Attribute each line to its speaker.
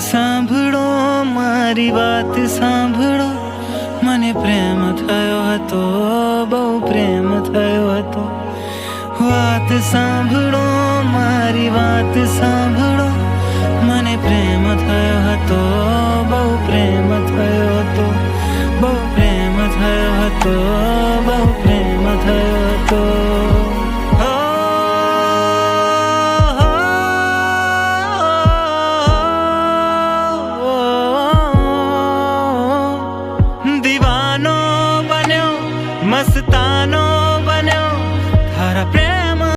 Speaker 1: सांभळो मारी बात सांभळो मने प्रेम थयो हतो बहु प्रेम थयो हतो बात सांभळो मारी बात सांभळो मने प्रेम थयो हतो बहु प्रेम थयो हतो बहु प्रेम थयो हतो बहु प्रेम थयो